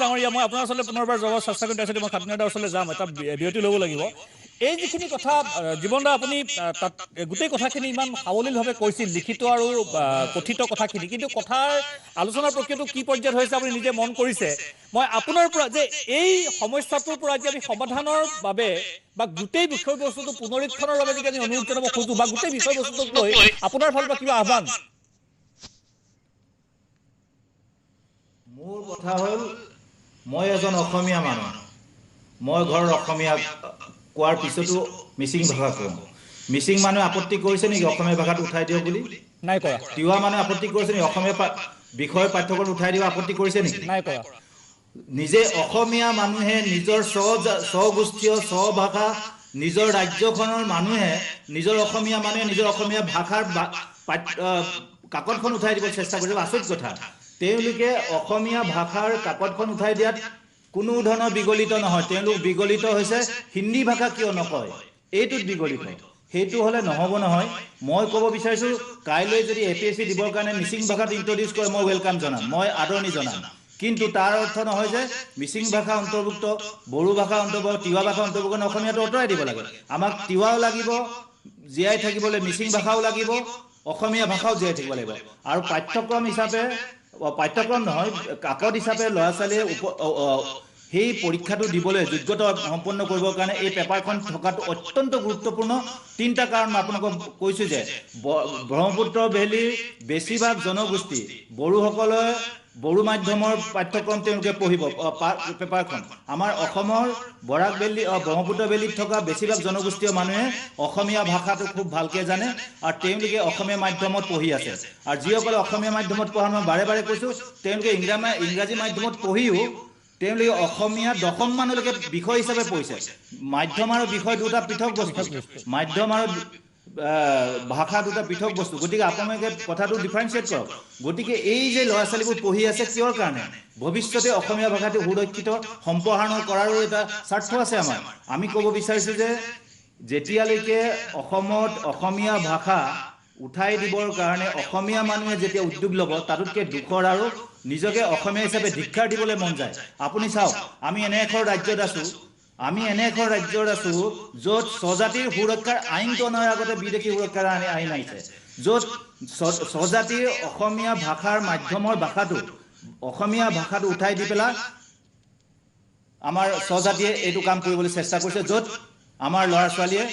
ডাঙৰীয়া মই আপোনাৰ ওচৰলৈ পুনৰবাৰ যাব চেষ্টা কৰি আছোঁ মই খাটনিয়াৰ ওচৰলৈ যাম এটা বিৰতি ল'ব লাগিব এই যিখিনি কথা জীৱন দা আপুনি তাত গোটেই কথাখিনি ইমান সাৱলীলভাৱে কৈছিল লিখিত আৰু কথিত কথাখিনি কিন্তু কথাৰ আলোচনাৰ প্ৰক্ৰিয়াটো কি পৰ্যায়ত হৈছে আপুনি নিজে মন কৰিছে মই আপোনাৰ পৰা যে এই সমস্যাটোৰ পৰা যে আমি সমাধানৰ বাবে বা গোটেই বিষয়বস্তুটো পুনৰীক্ষণৰ বাবে যদি আমি অনুৰোধ জনাব খোজো বা গোটেই বিষয়বস্তুটোক লৈ আপোনাৰ ফালৰ পৰা কিবা আহ্বান মোৰ কথা হ'ল মই এজন অসমীয়া মানুহ মই ঘৰৰ অসমীয়া কোৱাৰ পিছতো মিচিং ভাষা কওঁ মিচিং মানুহে আপত্তি কৰিছে নেকি অসমীয়া ভাষাটো উঠাই দিয়ক বুলি নাই কৰা তিৱা মানুহে আপত্তি কৰিছে নেকি অসমীয়া বিষয় পাঠ্যক্ৰম উঠাই দিব আপত্তি কৰিছে নেকি নাই কৰা নিজে অসমীয়া মানুহে নিজৰ স্বগোষ্ঠীয় স্বভাষা নিজৰ ৰাজ্যখনৰ মানুহে নিজৰ অসমীয়া মানুহে নিজৰ অসমীয়া ভাষাৰ কাকতখন উঠাই দিব চেষ্টা কৰিব আচৰিত কথা তেওঁলোকে অসমীয়া ভাষাৰ কাকতখন উঠাই দিয়াত কোনো ধৰণৰ বিগলিত নহয় তেওঁলোক বিগলিত হৈছে হিন্দী ভাষা কিয় নকয় এইটোত বিগলিত সেইটো হলে নহব নহয় মই ক'ব বিচাৰিছো কাইলৈ যদি এপিএসসি দিবৰ কাৰণে মিচিং ভাষাত ইন্ট্ৰোডিউস কৰে মই ওয়েলকাম জনাম মই আদৰণি জনাম কিন্তু তাৰ অৰ্থ নহয় যে মিচিং ভাষা অন্তৰ্ভুক্ত বড়ো ভাষা অন্তৰ্ভুক্ত তিৱা ভাষা অন্তৰ্ভুক্ত অসমীয়াটো অঁতৰাই দিব লাগে আমাক তিৱাও লাগিব জীয়াই থাকিবলৈ মিচিং ভাষাও লাগিব অসমীয়া ভাষাও জীয়াই থাকিব লাগিব আৰু পাঠ্যক্ৰম হিচাপে পাঠ্যক্ৰম নহয় কাকত হিচাপে ল'ৰা ছোৱালীয়ে সেই পৰীক্ষাটো দিবলৈ যোগ্যতা সম্পন্ন কৰিবৰ কাৰণে এই পেপাৰখন থকাটো অত্যন্ত গুৰুত্বপূৰ্ণ তিনিটা কাৰণ মই আপোনাক কৈছো যে ব্ৰহ্মপুত্ৰ ভেলীৰ বেছিভাগ জনগোষ্ঠী বড়োসকলে বড়ো মাধ্যমৰ পাঠ্যক্ৰম তেওঁলোকে পঢ়িব পেপাৰখন আমাৰ অসমৰ বৰাক ভেলী ব্ৰহ্মপুত্ৰ ভেলীত থকা বেছিভাগ জনগোষ্ঠীয় মানুহে অসমীয়া ভাষাটো খুব ভালকৈ জানে আৰু তেওঁলোকে অসমীয়া মাধ্যমত পঢ়ি আছে আৰু যিসকলে অসমীয়া মাধ্যমত পঢ়া মই বাৰে বাৰে কৈছোঁ তেওঁলোকে ইংৰাজী মাধ্যমত পঢ়িও তেওঁলোকে অসমীয়া দশম মানলৈকে বিষয় হিচাপে পঢ়িছে মাধ্যম আৰু বিষয় দুটা পৃথক বস্তু মাধ্যম আৰু ভাষা দুটা পৃথক বস্তু গতিকে আপোনালোকে কথাটো ডিফাৰেঞ্চিয়েট কৰক গতিকে এই যে ল'ৰা ছোৱালীবোৰ পঢ়ি আছে কিয়ৰ কাৰণে ভৱিষ্যতে অসমীয়া ভাষাটো সুৰক্ষিত সম্প্ৰসাৰণ কৰাৰো এটা স্বাৰ্থ আছে আমাৰ আমি ক'ব বিচাৰিছোঁ যে যেতিয়ালৈকে অসমত অসমীয়া ভাষা উঠাই দিবৰ কাৰণে অসমীয়া মানুহে যেতিয়া উদ্যোগ ল'ব তাতোতকৈ দুখৰ আৰু নিজকে অসমীয়া হিচাপে ধিক্কাৰ দিবলৈ মন যায় আপুনি চাওক আমি এনে এখন ৰাজ্যত আছো য'ত স্বজাতিৰ সুৰক্ষাৰ আইনটো অনাৰ আগতে বিদেশী সুৰক্ষাৰ আইন আহিছে য'ত স্বজাতিৰ অসমীয়া ভাষাৰ মাধ্যমৰ অসমীয়া ভাষাটো উঠাই দি পেলাই আমাৰ স্বজাতিয়ে এইটো কাম কৰিবলৈ চেষ্টা কৰিছে য'ত আমাৰ ল'ৰা ছোৱালীয়ে